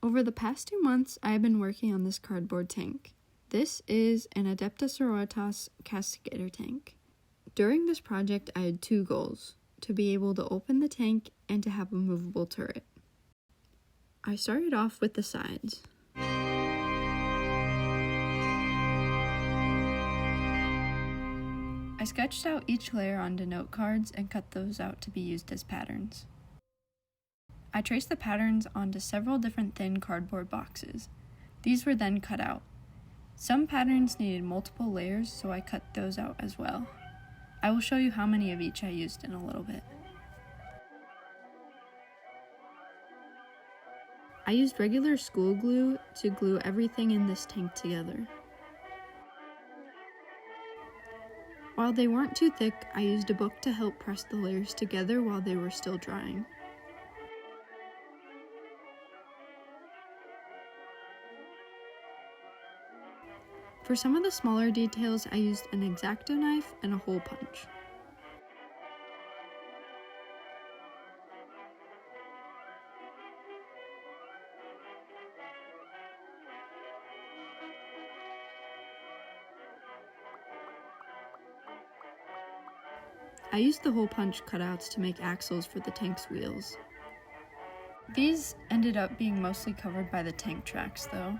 Over the past 2 months, I have been working on this cardboard tank. This is an Adepta Sororitas castigator tank. During this project, I had 2 goals: to be able to open the tank and to have a movable turret. I started off with the sides. I sketched out each layer onto note cards and cut those out to be used as patterns. I traced the patterns onto several different thin cardboard boxes. These were then cut out. Some patterns needed multiple layers, so I cut those out as well. I will show you how many of each I used in a little bit. I used regular school glue to glue everything in this tank together. While they weren't too thick, I used a book to help press the layers together while they were still drying. For some of the smaller details, I used an X-Acto knife and a hole punch. I used the hole punch cutouts to make axles for the tank's wheels. These ended up being mostly covered by the tank tracks though.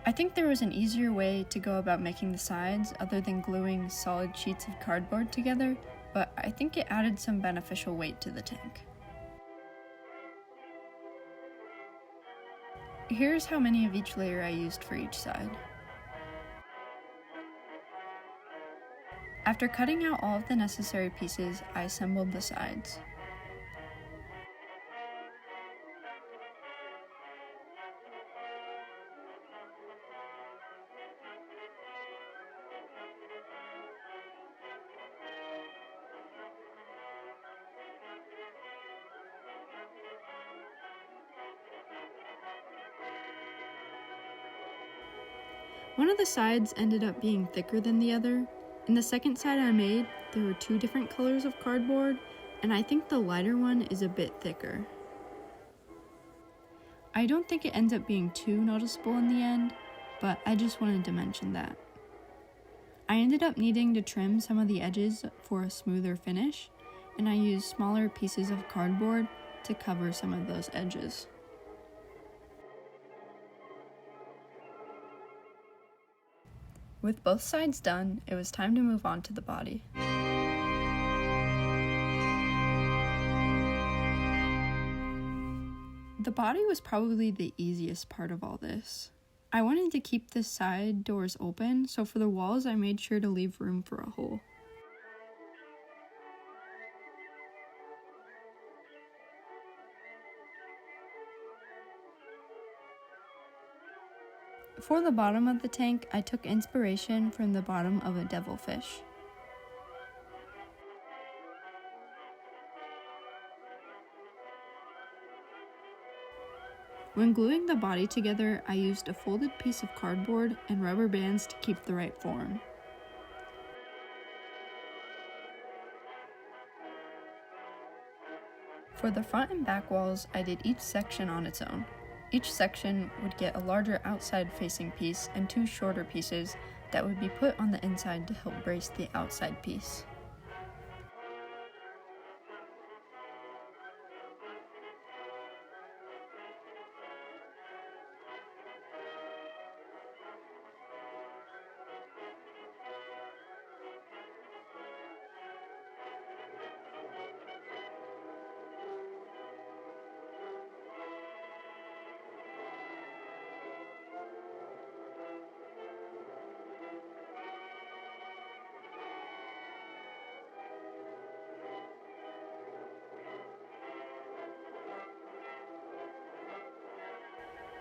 I think there was an easier way to go about making the sides other than gluing solid sheets of cardboard together, but I think it added some beneficial weight to the tank. Here's how many of each layer I used for each side. After cutting out all of the necessary pieces, I assembled the sides. One of the sides ended up being thicker than the other. In the second side I made, there were 2 different colors of cardboard, and I think the lighter one is a bit thicker. I don't think it ends up being too noticeable in the end, but I just wanted to mention that. I ended up needing to trim some of the edges for a smoother finish, and I used smaller pieces of cardboard to cover some of those edges. With both sides done, it was time to move on to the body. The body was probably the easiest part of all this. I wanted to keep the side doors open, so for the walls I made sure to leave room for a hole. For the bottom of the tank, I took inspiration from the bottom of a devilfish. When gluing the body together, I used a folded piece of cardboard and rubber bands to keep the right form. For the front and back walls, I did each section on its own. Each section would get a larger outside-facing piece and 2 shorter pieces that would be put on the inside to help brace the outside piece.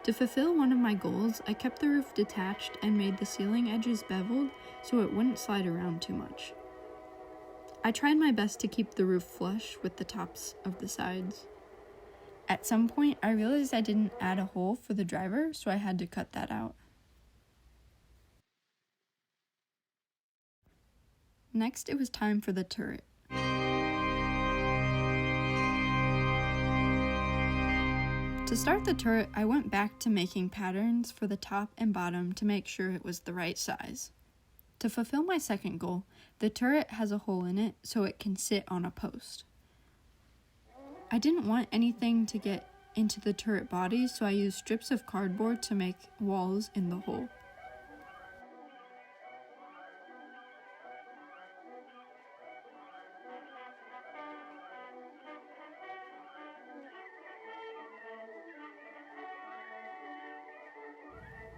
To fulfill one of my goals, I kept the roof detached and made the ceiling edges beveled so it wouldn't slide around too much. I tried my best to keep the roof flush with the tops of the sides. At some point, I realized I didn't add a hole for the driver, so I had to cut that out. Next, it was time for the turret. To start the turret, I went back to making patterns for the top and bottom to make sure it was the right size. To fulfill my second goal, the turret has a hole in it so it can sit on a post. I didn't want anything to get into the turret body, so I used strips of cardboard to make walls in the hole.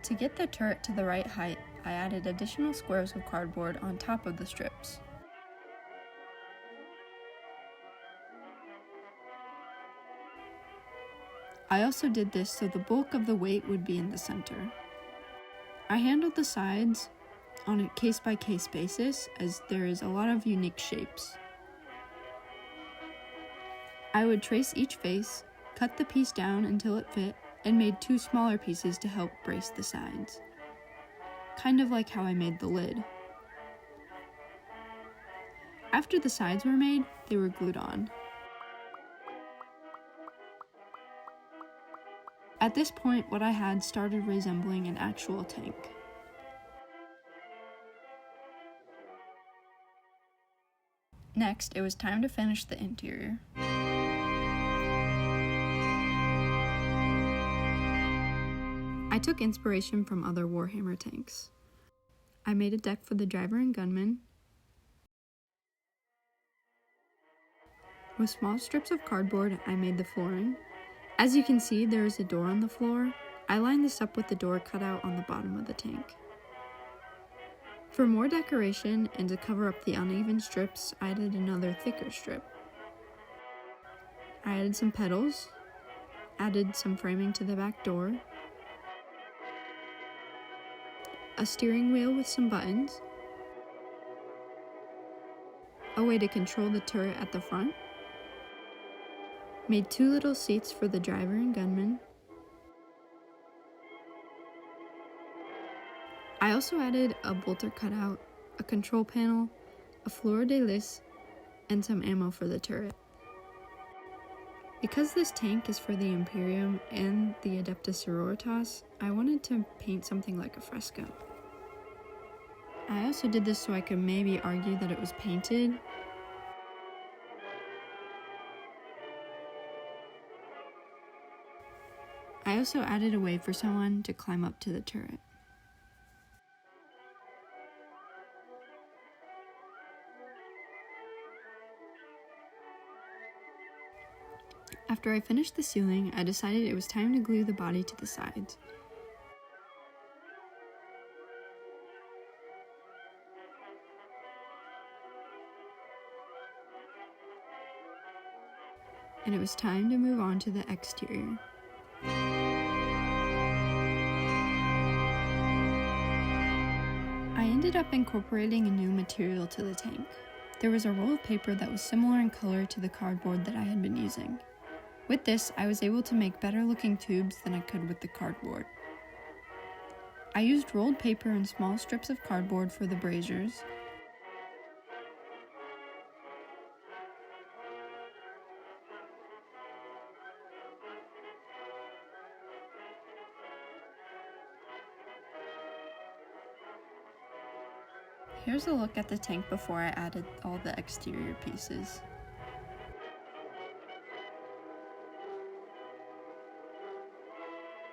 To get the turret to the right height, I added additional squares of cardboard on top of the strips. I also did this so the bulk of the weight would be in the center. I handled the sides on a case-by-case basis, as there is a lot of unique shapes. I would trace each face, cut the piece down until it fit, and made 2 smaller pieces to help brace the sides. Kind of like how I made the lid. After the sides were made, they were glued on. At this point, what I had started resembling an actual tank. Next, it was time to finish the interior. I took inspiration from other Warhammer tanks. I made a deck for the driver and gunman. With small strips of cardboard, I made the flooring. As you can see, there is a door on the floor. I lined this up with the door cut out on the bottom of the tank. For more decoration and to cover up the uneven strips, I added another thicker strip. I added some petals, added some framing to the back door, a steering wheel with some buttons, a way to control the turret at the front, made 2 little seats for the driver and gunman. I also added a bolter cutout, a control panel, a fleur de lis, and some ammo for the turret. Because this tank is for the Imperium and the Adepta Sororitas, I wanted to paint something like a fresco. I also did this so I could maybe argue that it was painted. I also added a way for someone to climb up to the turret. After I finished the ceiling, I decided it was time to glue the body to the sides. And it was time to move on to the exterior. I ended up incorporating a new material to the tank. There was a roll of paper that was similar in color to the cardboard that I had been using. With this, I was able to make better looking tubes than I could with the cardboard. I used rolled paper and small strips of cardboard for the braziers. Here's a look at the tank before I added all the exterior pieces.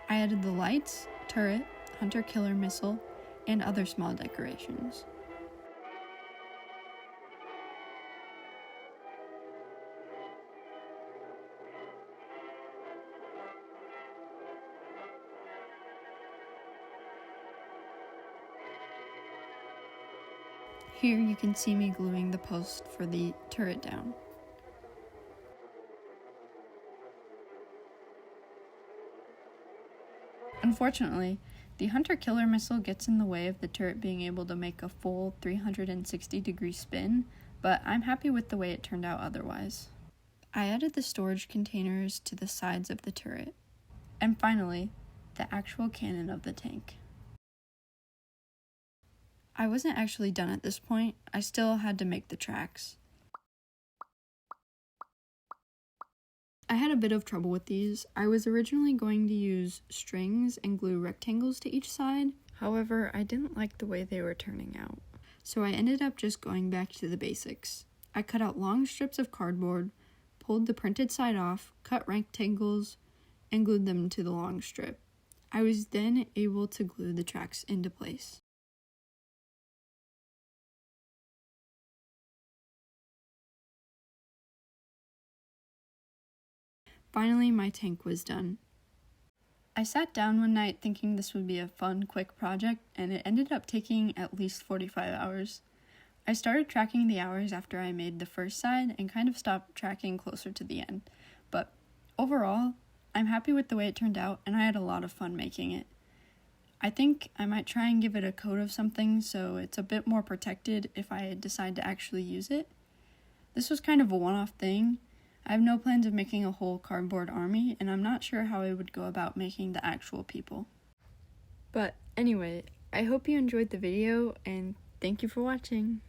I added the lights, turret, hunter-killer missile, and other small decorations. Here you can see me gluing the post for the turret down. Unfortunately, the hunter-killer missile gets in the way of the turret being able to make a full 360-degree spin, but I'm happy with the way it turned out otherwise. I added the storage containers to the sides of the turret. And finally, the actual cannon of the tank. I wasn't actually done at this point. I still had to make the tracks. I had a bit of trouble with these. I was originally going to use strings and glue rectangles to each side. However, I didn't like the way they were turning out. So I ended up just going back to the basics. I cut out long strips of cardboard, pulled the printed side off, cut rectangles, and glued them to the long strip. I was then able to glue the tracks into place. Finally, my tank was done. I sat down one night thinking this would be a fun, quick project, and it ended up taking at least 45 hours. I started tracking the hours after I made the first side and kind of stopped tracking closer to the end. But overall, I'm happy with the way it turned out, and I had a lot of fun making it. I think I might try and give it a coat of something so it's a bit more protected if I decide to actually use it. This was kind of a one-off thing. I have no plans of making a whole cardboard army, and I'm not sure how I would go about making the actual people. But anyway, I hope you enjoyed the video, and thank you for watching.